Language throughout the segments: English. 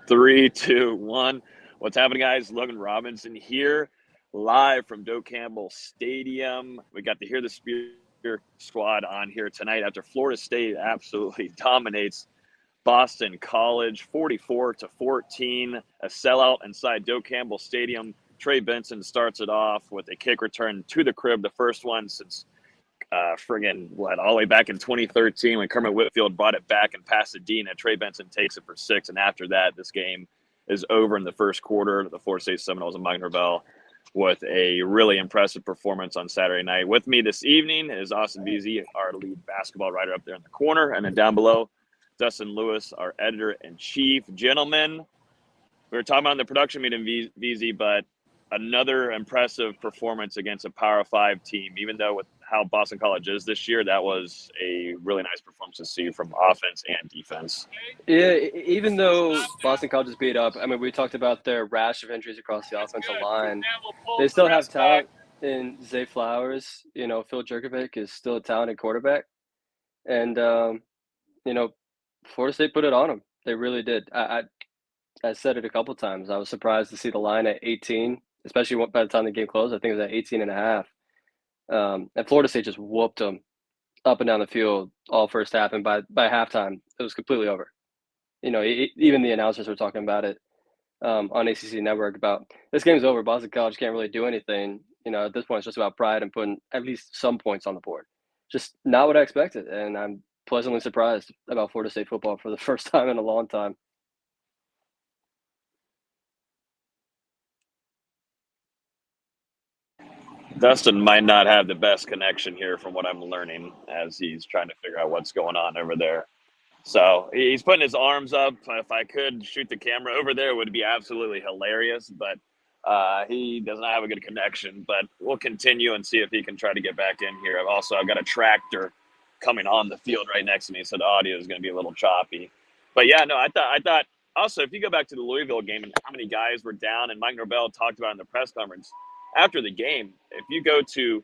Three, two, one. What's happening, guys? Logan Robinson here, live from Doak Campbell Stadium. We got to hear the Spear squad on here tonight after Florida State absolutely dominates Boston College 44-14, a sellout inside Doak Campbell Stadium. Trey Benson starts it off with a kick return to the crib, the first one since all the way back in 2013 when Kermit Whitfield brought it back in Pasadena. Trey Benson takes it for 6, and after that, this game is over in the first quarter. The Florida State Seminoles and Mike Norvell with a really impressive performance on Saturday night. With me this evening is Austin Veazey, our lead basketball writer up there in the corner, and then down below, Dustin Lewis, our editor-in-chief. Gentlemen, we were talking about the production meeting, Veazey, but another impressive performance against a Power 5 team. Even though with how Boston College is this year, that was a really nice performance to see from offense and defense. Yeah, even though Boston College is beat up, I mean, we talked about their rash of injuries across the offensive line. They still have talent in Zay Flowers. You know, Phil Jerkovic is still a talented quarterback. And, Florida State put it on them. They really did. I said it a couple times. I was surprised to see the line at 18, especially by the time the game closed. I think it was at 18 and a half. And Florida State just whooped them up and down the field all first half. And by halftime, it was completely over. You know, even the announcers were talking about it on ACC Network about this game's over. Boston College can't really do anything. You know, at this point, it's just about pride and putting at least some points on the board. Just not what I expected. And I'm pleasantly surprised about Florida State football for the first time in a long time. Dustin might not have the best connection here from what I'm learning as he's trying to figure out what's going on over there. So he's putting his arms up. If I could shoot the camera over there, it would be absolutely hilarious. But he does not have a good connection. But we'll continue and see if he can try to get back in here. I've got a tractor coming on the field right next to me, so the audio is going to be a little choppy. But yeah, no, I thought also if you go back to the Louisville game and how many guys were down, and Mike Norvell talked about in the press conference after the game, if you go to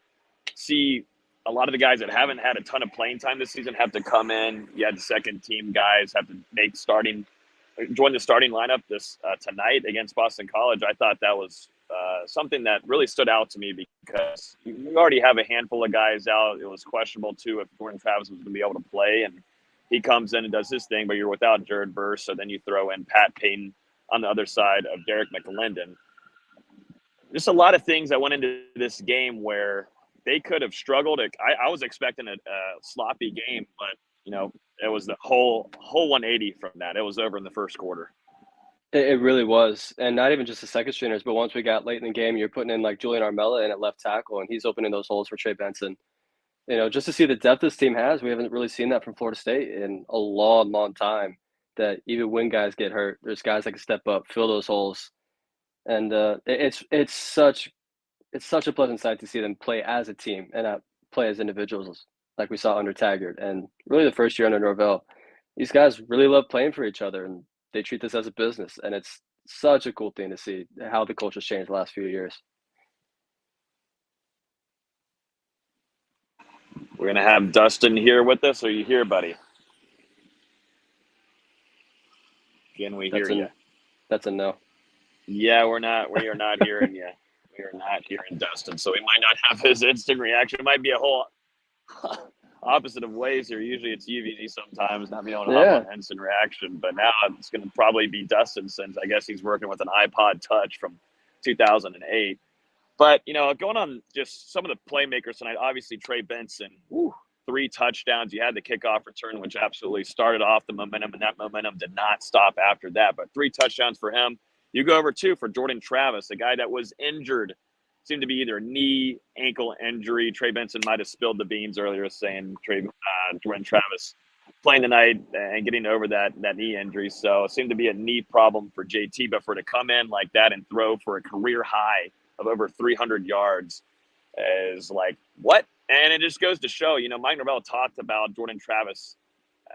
see a lot of the guys that haven't had a ton of playing time this season have to come in. You had the second team guys have to join the starting lineup this tonight against Boston College. I thought that was something that really stood out to me because you already have a handful of guys out. It was questionable too if Jordan Travis was going to be able to play, and he comes in and does his thing, but you're without Jared Verse, so then you throw in Pat Payton on the other side of Derek McLendon. Just a lot of things that went into this game where they could have struggled. I was expecting a sloppy game, but it was the whole 180 from that. It was over in the first quarter. It really was, and not even just the second stringers, but once we got late in the game, you're putting in like Julian Armella in at left tackle, and he's opening those holes for Trey Benson. You know, just to see the depth this team has, we haven't really seen that from Florida State in a long, long time. That even when guys get hurt, there's guys that can step up, fill those holes, and it's such a pleasant sight to see them play as a team and not play as individuals like we saw under Taggart and really the first year under Norvell. These guys really love playing for each other, and they treat this as a business, and it's such a cool thing to see how the culture's changed the last few years. We're going to have Dustin here with us. Are you here, buddy? Can we hear you? That's a no. Yeah, we are not hearing you. We are not hearing Dustin, so we might not have his instant reaction. It might be a whole opposite of ways here. Usually it's UVZ sometimes, not being able to have an instant reaction, but now it's going to probably be Dustin since I guess he's working with an iPod Touch from 2008. But, going on just some of the playmakers tonight, obviously Trey Benson, 3 touchdowns. You had the kickoff return, which absolutely started off the momentum, and that momentum did not stop after that. But 3 touchdowns for him. You go over 2 for Jordan Travis, a guy that was injured. Seemed to be either knee, ankle injury. Trey Benson might have spilled the beans earlier saying Jordan Travis playing tonight and getting over that knee injury. So it seemed to be a knee problem for JT, but for to come in like that and throw for a career high of over 300 yards is like, what? And it just goes to show, Mike Norvell talked about Jordan Travis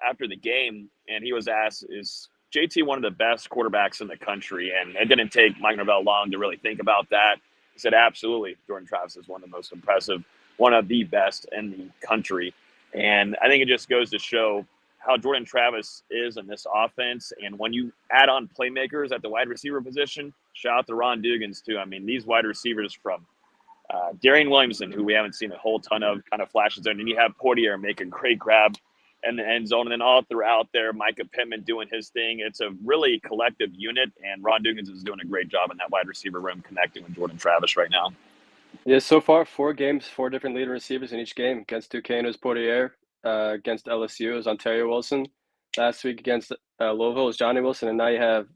after the game, and he was asked, is JT one of the best quarterbacks in the country? And it didn't take Mike Norvell long to really think about that. He said, absolutely, Jordan Travis is one of the most impressive, one of the best in the country. And I think it just goes to show how Jordan Travis is in this offense. And when you add on playmakers at the wide receiver position, shout out to Ron Dugans too. I mean, these wide receivers from Darian Williamson, who we haven't seen a whole ton of, kind of flashes there. And then you have Portier make a great grab in the end zone. And then all throughout there, Micah Pittman doing his thing. It's a really collective unit, and Ron Dugans is doing a great job in that wide receiver room connecting with Jordan Travis right now. Yeah, so far, 4 games, 4 different leading receivers in each game. Against Duquesne, it was Portier. Against LSU, it was Ontario Wilson. Last week against Louisville, it was Johnny Wilson. And now you have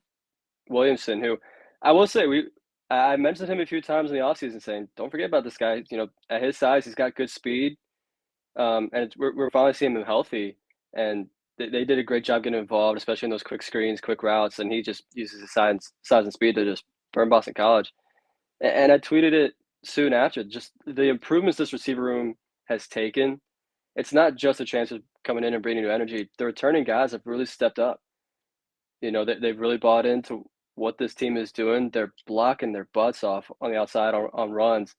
Williamson, who I will say I mentioned him a few times in the offseason saying, don't forget about this guy. You know, at his size, he's got good speed. And we're finally seeing him healthy. And they did a great job getting involved, especially in those quick screens, quick routes. And he just uses his size and speed to just burn Boston College. And I tweeted it soon after, just the improvements this receiver room has taken. It's not just a chance of coming in and bringing new energy. The returning guys have really stepped up. You know, they've really bought into what this team is doing. They're blocking their butts off on the outside on runs,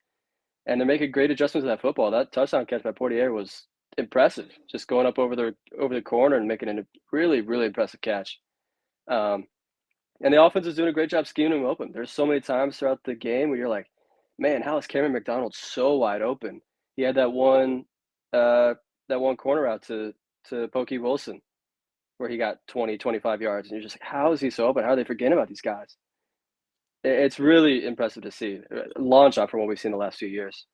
and they're making great adjustments to that football. That touchdown catch by Portier was impressive, just going up over the corner and making a really, really impressive catch. And the offense is doing a great job scheming him open. There's so many times throughout the game where you're like, man, how is Cameron McDonald so wide open? He had that one corner out to Pokey Wilson where he got 20, 25 yards. And you're just like, how is he so open? How are they forgetting about these guys? It's really impressive to see. A long shot from what we've seen the last few years.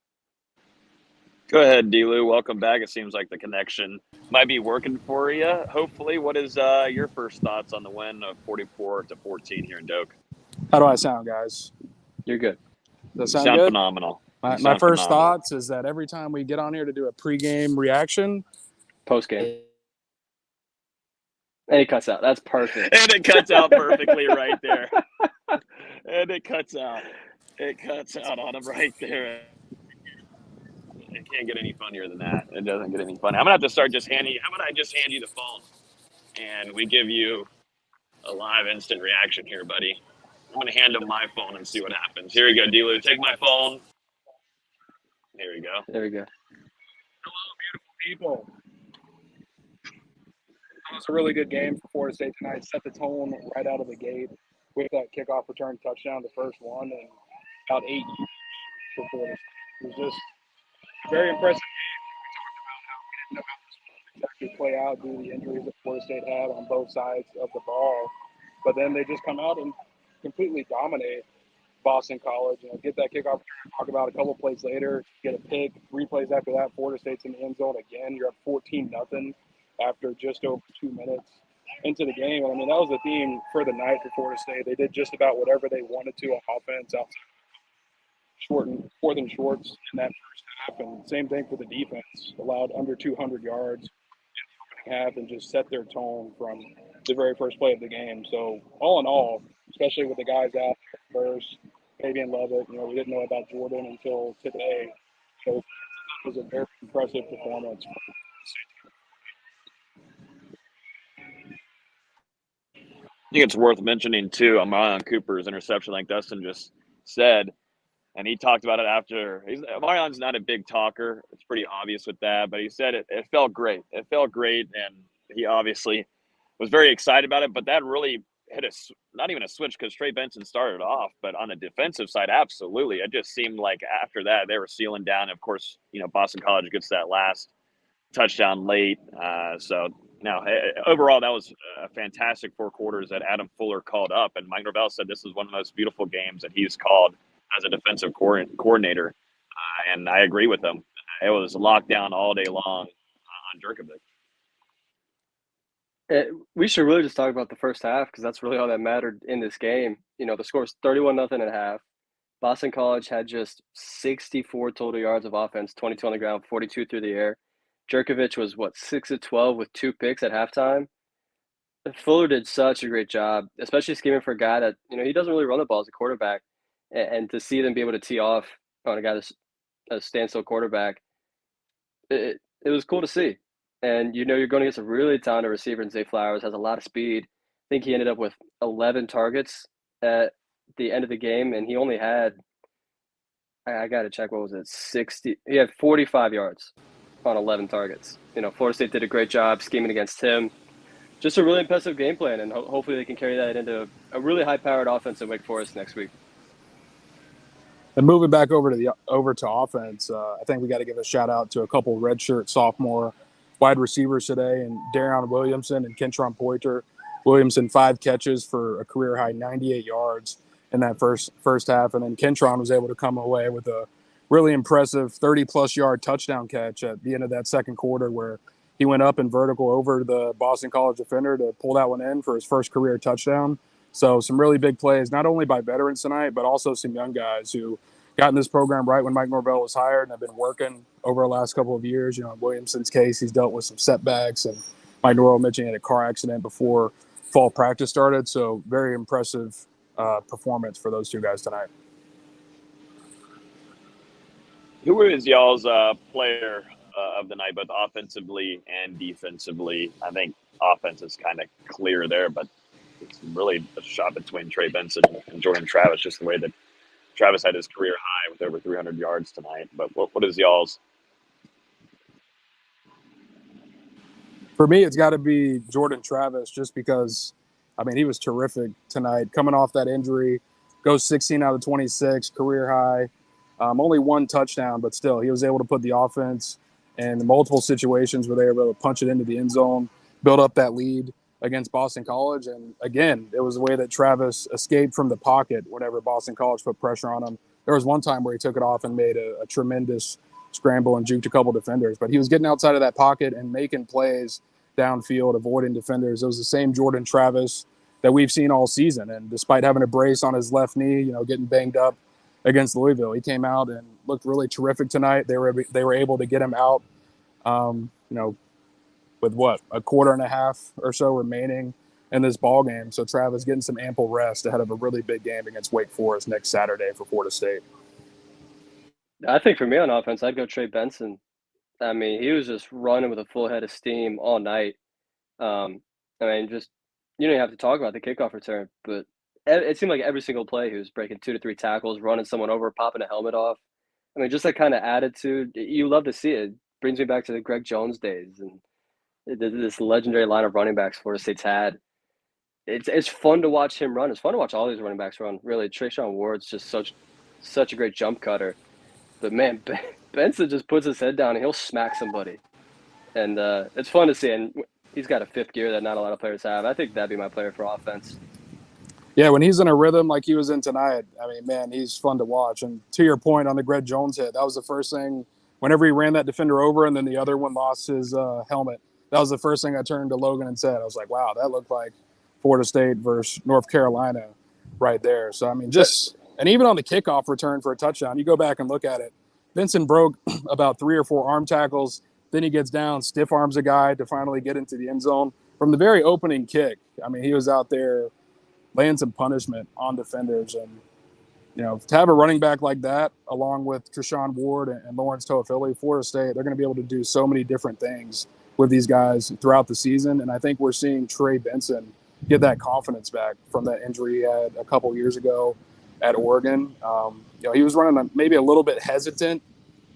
Go ahead, D-Lou. Welcome back. It seems like the connection might be working for you. Hopefully, what is your first thoughts on the win of 44-14 here in Doak? How do I sound, guys? You're good. Does that sound sound good? Phenomenal. My first thoughts is that every time we get on here to do a pregame reaction, postgame, and it cuts out. That's perfect. And it cuts out perfectly right there. And it cuts out. It cuts out on him right there. It can't get any funnier than that. It doesn't get any funnier. I'm gonna have to start just handing you. How about I just hand you the phone, and we give you a live instant reaction here, buddy. I'm gonna hand him my phone and see what happens. Here we go, D-Lou. Take my phone. There we go. There we go. Hello, beautiful people. It was a really good game for Florida State tonight. Set the tone right out of the gate with that kickoff return touchdown, the first one, and about 8 years for Florida State. It was just a very impressive game. We talked about how we didn't know how this would exactly play out due to the injuries that Florida State had on both sides of the ball. But then they just come out and completely dominate Boston College. You know, get that kickoff return, talk about a couple plays later, get a pick, 3 plays after that, Florida State's in the end zone again. You're up 14-0 after just over 2 minutes into the game. And I mean, that was the theme for the night for Florida State. They did just about whatever they wanted to on offense outside fourth and shorts in that first half. And same thing for the defense. Allowed under 200 yards in the opening half and just set their tone from the very first play of the game. So all in all, especially with the guys out first, Fabian Levitt, you know, we didn't know about Jordan until today. So it was a very impressive performance. I think it's worth mentioning too, Amarion Cooper's interception, like Dustin just said, and he talked about it after. Amarion's not a big talker; it's pretty obvious with that. But he said it felt great. It felt great, and he obviously was very excited about it. But that really hit not even a switch because Trey Benson started off, but on the defensive side, absolutely. It just seemed like after that they were sealing down. Of course, you know, Boston College gets that last touchdown late, so. Now, overall, that was a fantastic 4 quarters that Adam Fuller called up. And Mike Norvell said this was one of the most beautiful games that he's called as a defensive coordinator. And I agree with him. It was locked down all day long on Jerkovic. We should really just talk about the first half because that's really all that mattered in this game. You know, the score was 31-0 at half. Boston College had just 64 total yards of offense, 22 on the ground, 42 through the air. Jerkovic was, 6 of 12 with 2 picks at halftime. Fuller did such a great job, especially scheming for a guy that, you know, he doesn't really run the ball as a quarterback. And to see them be able to tee off on a guy that's a standstill quarterback, it was cool to see. And, you know, you're going to get some really talented receiver in Zay Flowers, has a lot of speed. I think he ended up with 11 targets at the end of the game, and he only had, I got to check, what was it, 60? He had 45 yards on 11 targets. You know, Florida State did a great job scheming against him. just a really impressive game plan, and hopefully they can carry that into a really high-powered offense at Wake Forest next week. And moving back over to offense, I think we got to give a shout out to a couple redshirt sophomore wide receivers today, and Darion Williamson and Kentron Poiter. Williamson 5 catches for a career high 98 yards in that first half, and then Kentron was able to come away with a really impressive 30-plus yard touchdown catch at the end of that second quarter, where he went up and vertical over the Boston College defender to pull that one in for his first career touchdown. So some really big plays, not only by veterans tonight, but also some young guys who got in this program right when Mike Norvell was hired and have been working over the last couple of years. You know, in Williamson's case, he's dealt with some setbacks, and Mike Norvell mentioned he had a car accident before fall practice started. So very impressive performance for those two guys tonight. Who is y'all's player of the night, both offensively and defensively? I think offense is kind of clear there, but it's really a shot between Trey Benson and Jordan Travis, just the way that Travis had his career high with over 300 yards tonight. But what is y'all's? For me, it's got to be Jordan Travis, just because, I mean, he was terrific tonight. Coming off that injury, goes 16 out of 26, career high. Only 1 touchdown, but still, he was able to put the offense in multiple situations where they were able to punch it into the end zone, build up that lead against Boston College. And again, it was the way that Travis escaped from the pocket whenever Boston College put pressure on him. There was one time where he took it off and made a tremendous scramble and juked a couple defenders, but he was getting outside of that pocket and making plays downfield, avoiding defenders. It was the same Jordan Travis that we've seen all season. And despite having a brace on his left knee, you know, getting banged up against Louisville, he came out and looked really terrific tonight. They were able to get him out, you know, with a quarter and a half or so remaining in this ball game. So Travis getting some ample rest ahead of a really big game against Wake Forest next Saturday for Florida State. I think for me on offense, I'd go Trey Benson. I mean, he was just running with a full head of steam all night. I mean, just you don't even have to talk about the kickoff return, but it seemed like every single play he was breaking 2 to 3 tackles, running someone over, popping a helmet off. I mean, just that kind of attitude, you love to see it. Brings me back to the Greg Jones days and this legendary line of running backs Florida State's had. It's fun to watch him run. It's fun to watch all these running backs run. Really, Trayshawn Ward's just such a great jump cutter. But man, Benson just puts his head down and he'll smack somebody. And it's fun to see. And he's got a 5th gear that not a lot of players have. I think that'd be my player for offense. Yeah, when he's in a rhythm like he was in tonight, I mean, man, he's fun to watch. And to your point on the Greg Jones hit, that was the first thing. Whenever he ran that defender over and then the other one lost his helmet, that was the first thing I turned to Logan and said. I was like, wow, that looked like Florida State versus North Carolina right there. So, I mean, and even on the kickoff return for a touchdown, you go back and look at it. Vincent broke about 3 or 4 arm tackles. Then he gets down, stiff arms a guy to finally get into the end zone. From the very opening kick, I mean, he was out there laying some punishment on defenders. And, you know, to have a running back like that, along with Treshawn Ward and Lawrence Toafili, Florida State, they're going to be able to do so many different things with these guys throughout the season. And I think we're seeing Trey Benson get that confidence back from that injury he had a couple years ago at Oregon. You know, he was running maybe a little bit hesitant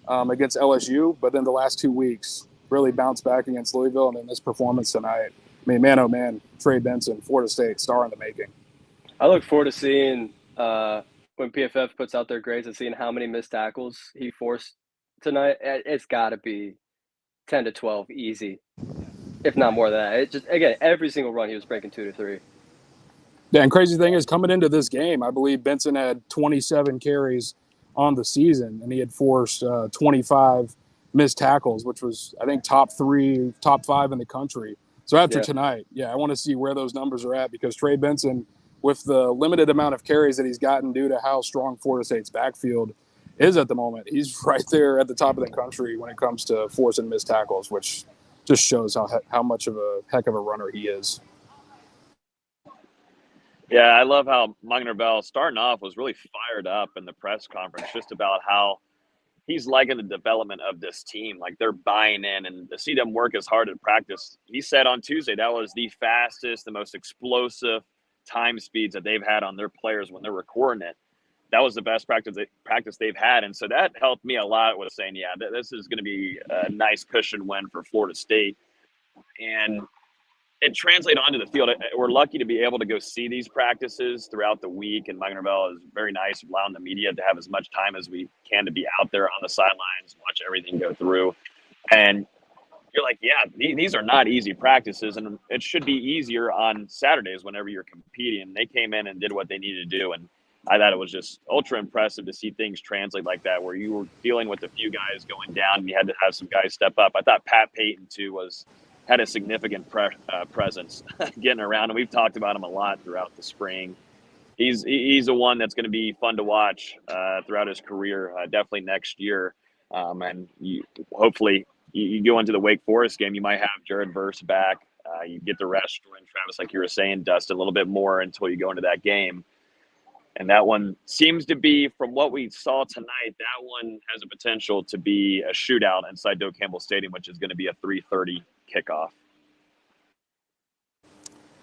against LSU, but then the last 2 weeks really bounced back against Louisville. And then this performance tonight, I mean, man, oh man, Trey Benson, Florida State, star in the making. I look forward to seeing when PFF puts out their grades and seeing how many missed tackles he forced tonight. It's got to be 10 to 12 easy, if not more than that. It just, again, every single run he was breaking 2 to 3. Yeah, and crazy thing is, coming into this game, I believe Benson had 27 carries on the season, and he had forced 25 missed tackles, which was, I think, top 5 in the country. So after tonight, I want to see where those numbers are at, because Trey Benson, with the limited amount of carries that he's gotten due to how strong Florida State's backfield is at the moment, he's right there at the top of the country when it comes to forcing missed tackles, which just shows how much of a heck of a runner he is. Yeah, I love how Mike Norvell, starting off, was really fired up in the press conference just about how he's liking the development of this team. Like, they're buying in, and to see them work as hard at practice. He said on Tuesday that was the fastest, the most explosive time speeds that they've had on their players when they're recording it. That was the best practice they've had. And so that helped me a lot with saying, this is going to be a nice cushion win for Florida State. And it translated onto the field. We're lucky to be able to go see these practices throughout the week, and Mike Norvell is very nice, allowing the media to have as much time as we can to be out there on the sidelines, watch everything go through. And you're like, yeah, these are not easy practices, and it should be easier on Saturdays whenever you're competing. They came in and did what they needed to do, and I thought it was just ultra impressive to see things translate like that, where you were dealing with a few guys going down and you had to have some guys step up. I thought Pat Payton, too, had a significant presence getting around, and we've talked about him a lot throughout the spring. He's the one that's going to be fun to watch throughout his career, definitely next year. And hopefully you go into the Wake Forest game, you might have Jared Verse back. You get the rest Jordan Travis, like you were saying, Dustin, a little bit more until you go into that game. And that one seems to be, from what we saw tonight, that one has a potential to be a shootout inside Doak Campbell Stadium, which is going to be a 3:30 kickoff.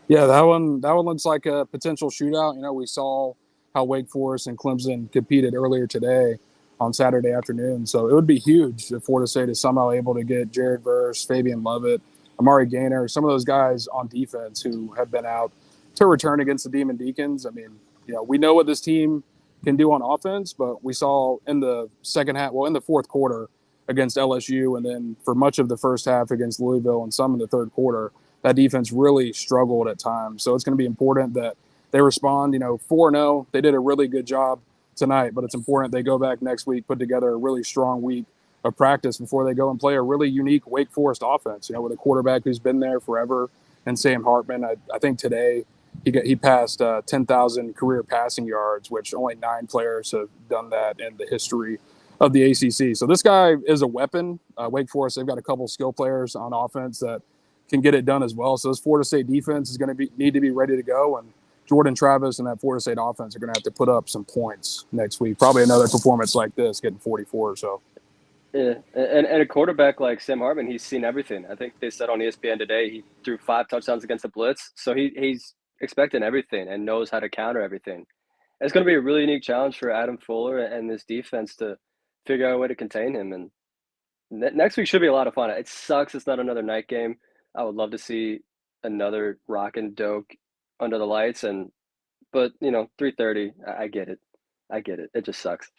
Yeah, that one looks like a potential shootout. You know, we saw how Wake Forest and Clemson competed earlier today on Saturday afternoon. So it would be huge if Florida State is somehow able to get Jared Verse, Fabian Lovett, Amari Gaynor, some of those guys on defense who have been out to return against the Demon Deacons. I mean, you know, we know what this team can do on offense, but we saw in the second half, well, in the fourth quarter against LSU, and then for much of the first half against Louisville and some in the third quarter, that defense really struggled at times. So it's going to be important that they respond. You know, 4-0, they did a really good job tonight, but it's important they go back next week, put together a really strong week of practice before they go and play a really unique Wake Forest offense, you know, with a quarterback who's been there forever, and Sam Hartman. I think today he passed 10,000 career passing yards, which only 9 players have done that in the history of the ACC. So this guy is a weapon. Wake Forest, they've got a couple skill players on offense that can get it done as well. So this Florida State defense is going to need to be ready to go, and Jordan Travis and that Florida State offense are going to have to put up some points next week. Probably another performance like this, getting 44 or so. Yeah, and a quarterback like Sam Hartman, he's seen everything. I think they said on ESPN today he threw 5 touchdowns against the blitz, so he's expecting everything and knows how to counter everything. It's going to be a really unique challenge for Adam Fuller and this defense to figure out a way to contain him. And next week should be a lot of fun. It sucks it's not another night game. I would love to see another Rock and Doak under the lights, but you know, 3:30. I get it. It just sucks.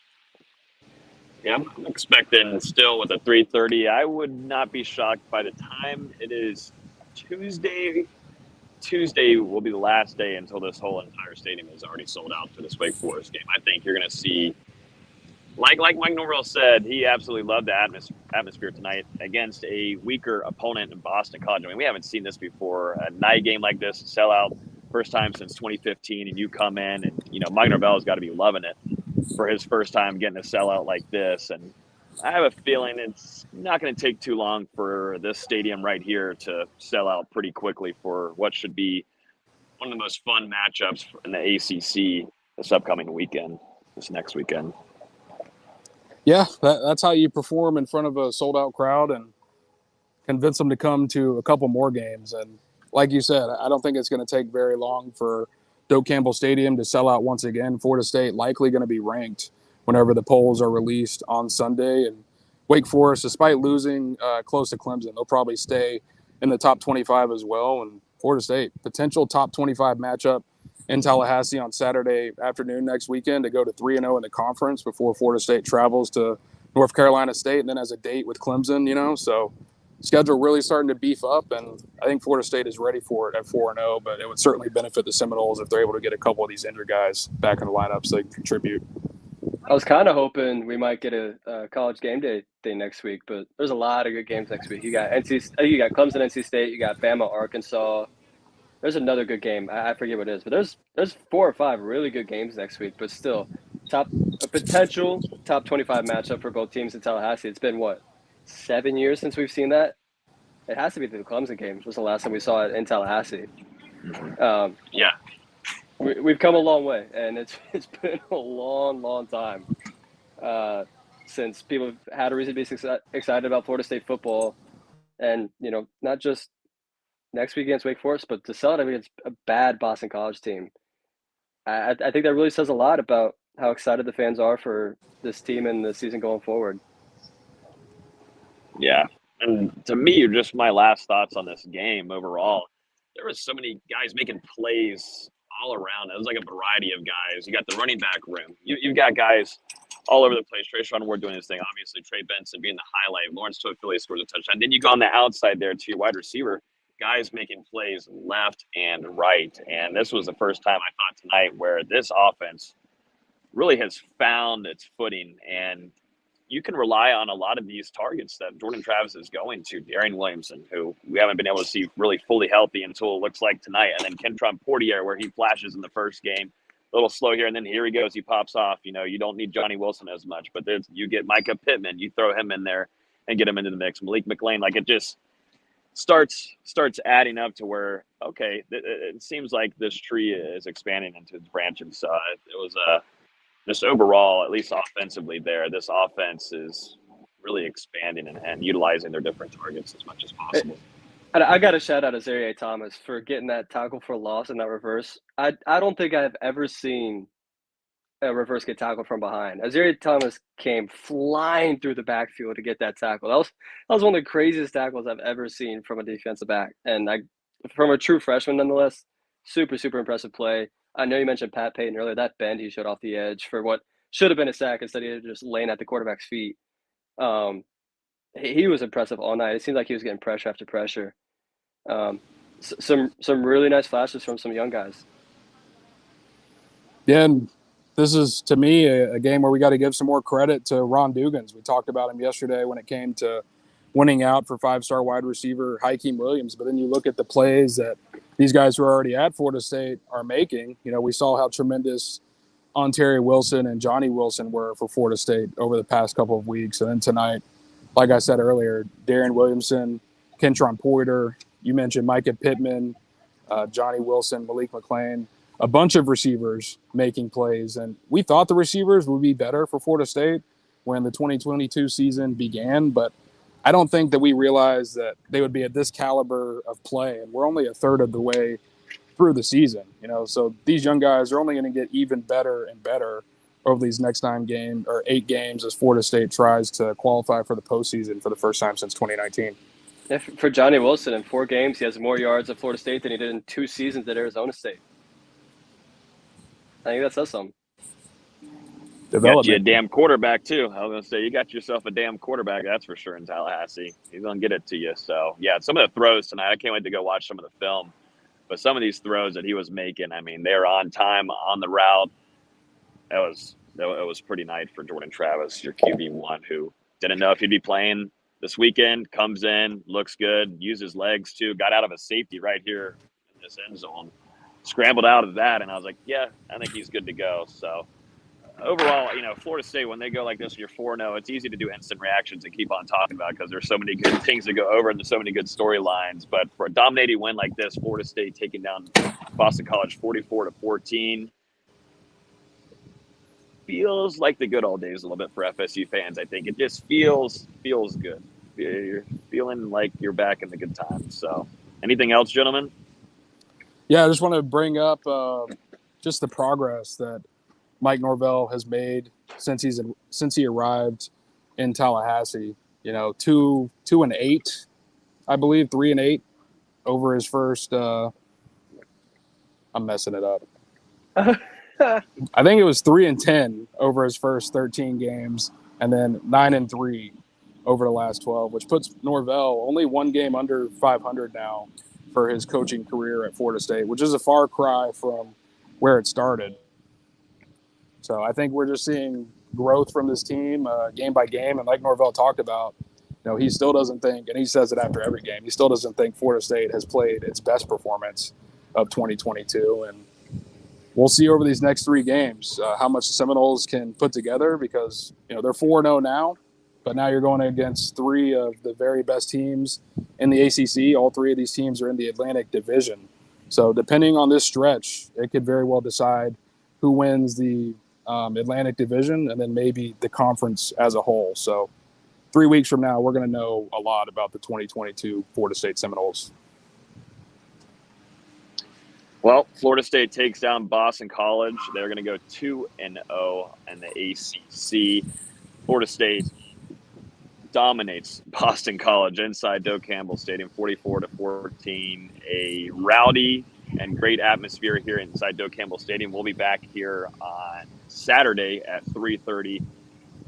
Yeah, I'm expecting still with a 3:30. I would not be shocked by the time it is Tuesday. Tuesday will be the last day until this whole entire stadium is already sold out for this Wake Forest game. I think you're going to see, like Mike Norvell said, he absolutely loved the atmosphere tonight against a weaker opponent in Boston College. I mean, we haven't seen this before. A night game like this, sell out, first time since 2015, and you come in and, you know, Mike Norvell's got to be loving it for his first time getting a sellout like this. And I have a feeling it's not going to take too long for this stadium right here to sell out pretty quickly for what should be one of the most fun matchups in the ACC this upcoming weekend, this next weekend. Yeah, that's how you perform in front of a sold-out crowd and convince them to come to a couple more games. And like you said, I don't think it's going to take very long for Doak Campbell Stadium to sell out once again. Florida State likely going to be ranked whenever the polls are released on Sunday. And Wake Forest, despite losing close to Clemson, they'll probably stay in the top 25 as well. And Florida State, potential top 25 matchup in Tallahassee on Saturday afternoon next weekend to go to 3-0 in the conference before Florida State travels to North Carolina State and then has a date with Clemson, you know. So schedule really starting to beef up, and I think Florida State is ready for it at 4-0, but it would certainly benefit the Seminoles if they're able to get a couple of these injured guys back in the lineup so they can contribute. I was kind of hoping we might get a college game day next week, but there's a lot of good games next week. You got you got Clemson, NC State, you got Bama, Arkansas. There's another good game. I forget what it is, but there's 4 or 5 really good games next week. But still, a potential top 25 matchup for both teams in Tallahassee. It's been what, 7 years since we've seen that. It has to be the Clemson game. It was the last time we saw it in Tallahassee. Yeah. We've come a long way, and it's been a long time since people have had a reason to be excited about Florida State football, and you know, not just next week against Wake Forest, but to sell it against a bad Boston College team. I think that really says a lot about how excited the fans are for this team and the season going forward. Yeah, and to me, just my last thoughts on this game overall there was so many guys making plays all around. It was like a variety of guys. You got the running back room. You've got guys all over the place. Trayshawn Ward doing his thing. Obviously, Trey Benson being the highlight. Lawrence Toafili scores a touchdown. Then you go on the outside there to your wide receiver. Guys making plays left and right. And this was the first time I thought tonight where this offense really has found its footing. And you can rely on a lot of these targets that Jordan Travis is going to. Darian Williamson, who we haven't been able to see really fully healthy until it looks like tonight. And then Kentron Portier, where he flashes in the first game. A little slow here, and then here he goes. He pops off. You know, you don't need Johnny Wilson as much, but you get Micah Pittman. You throw him in there and get him into the mix. Malik McLean, like it just starts adding up to where, okay, it seems like this tree is expanding into its branches. It was just overall, at least offensively there, this offense is really expanding and utilizing their different targets as much as possible. I got to shout out Azareye'h Thomas for getting that tackle for loss in that reverse. I don't think I've ever seen a reverse get tackled from behind. Azareye'h Thomas came flying through the backfield to get that tackle. That was one of the craziest tackles I've ever seen from a defensive back. And from a true freshman, nonetheless, super, super impressive play. I know you mentioned Pat Payton earlier. That bend he showed off the edge for what should have been a sack instead of just laying at the quarterback's feet. He was impressive all night. It seemed like he was getting pressure after pressure. Some really nice flashes from some young guys. Yeah, and this is, to me, a game where we got to give some more credit to Ron Dugans. We talked about him yesterday when it came to winning out for five-star wide receiver Hakeem Williams. But then you look at the plays that these guys who are already at Florida State are making. You know, we saw how tremendous Ontario Wilson and Johnny Wilson were for Florida State over the past couple of weeks. And then tonight, like I said earlier, Darian Williamson, Kentron Porter, you mentioned Micah Pittman, Johnny Wilson, Malik McLean, a bunch of receivers making plays. And we thought the receivers would be better for Florida State when the 2022 season began, but I don't think that we realized that they would be at this caliber of play. And we're only a third of the way through the season, you know, so these young guys are only going to get even better and better over these next 8 games as Florida State tries to qualify for the postseason for the first time since 2019. Yeah, for Johnny Wilson, in 4 games, he has more yards at Florida State than he did in 2 seasons at Arizona State. I think that says something. Got you a damn quarterback, too. I was going to say, you got yourself a damn quarterback, that's for sure, in Tallahassee. He's going to get it to you. So, yeah, some of the throws tonight, I can't wait to go watch some of the film. But some of these throws that he was making, I mean, they're on time, on the route. It was pretty nice for Jordan Travis, your QB1, who didn't know if he'd be playing this weekend, comes in, looks good, uses legs too, got out of a safety right here in this end zone, scrambled out of that, and I was like, yeah, I think he's good to go. So overall, you know, Florida State, when they go like this and you're 4-0, it's easy to do instant reactions and keep on talking about it because there's so many good things to go over and there's so many good storylines. But for a dominating win like this, Florida State taking down Boston College 44-14, feels like the good old days a little bit for FSU fans. I think it just feels good. You're feeling like you're back in the good times. So anything else, gentlemen? Yeah, I just want to bring up just the progress that Mike Norvell has made since he arrived in Tallahassee. You know, 2-8, I believe, 3-8 over his first. I'm messing it up. I think it was 3-10 over his first 13 games, and then 9-3 over the last 12, which puts Norvell only 1 game under 500 now for his coaching career at Florida State, which is a far cry from where it started. So I think we're just seeing growth from this team game by game. And like Norvell talked about, you know, he still doesn't think, and he says it after every game, he still doesn't think Florida State has played its best performance of 2022. And we'll see over these next 3 games how much the Seminoles can put together because, you know, they're 4-0 now, but now you're going against 3 of the very best teams in the ACC. All 3 of these teams are in the Atlantic Division. So depending on this stretch, it could very well decide who wins the Atlantic Division and then maybe the conference as a whole. So 3 weeks from now, we're going to know a lot about the 2022 Florida State Seminoles. Well, Florida State takes down Boston College. They're going to go 2-0 in the ACC. Florida State dominates Boston College inside Doak Campbell Stadium, 44-14. A rowdy and great atmosphere here inside Doak Campbell Stadium. We'll be back here on Saturday at 3:30,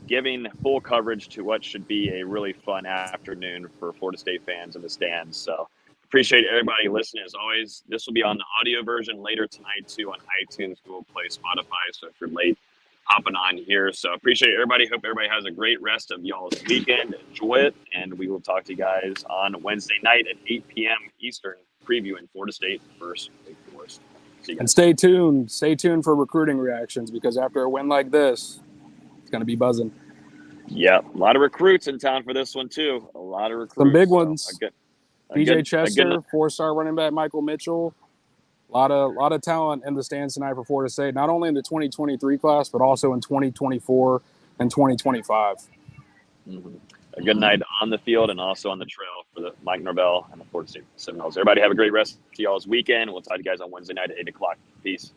giving full coverage to what should be a really fun afternoon for Florida State fans in the stands. So appreciate everybody listening as always. This will be on the audio version later tonight too on iTunes, Google Play, Spotify. So if you're late hopping on here. So appreciate everybody. Hope everybody has a great rest of y'all's weekend. Enjoy it. And we will talk to you guys on Wednesday night at 8 p.m. Eastern, previewing Florida State versus Wake Forest. See you guys. And stay tuned. Stay tuned for recruiting reactions, because after a win like this, it's going to be buzzing. Yeah, a lot of recruits in town for this one too. A lot of recruits. Some big ones. So DJ Chester, 4-star running back Michael Mitchell. A lot of talent in the stands tonight for Florida State, not only in the 2023 class, but also in 2024 and 2025. Mm-hmm. A good night on the field and also on the trail for the Mike Norvell and the Florida State Seminoles. Everybody have a great rest of y'all's weekend. We'll talk to you guys on Wednesday night at 8 o'clock. Peace.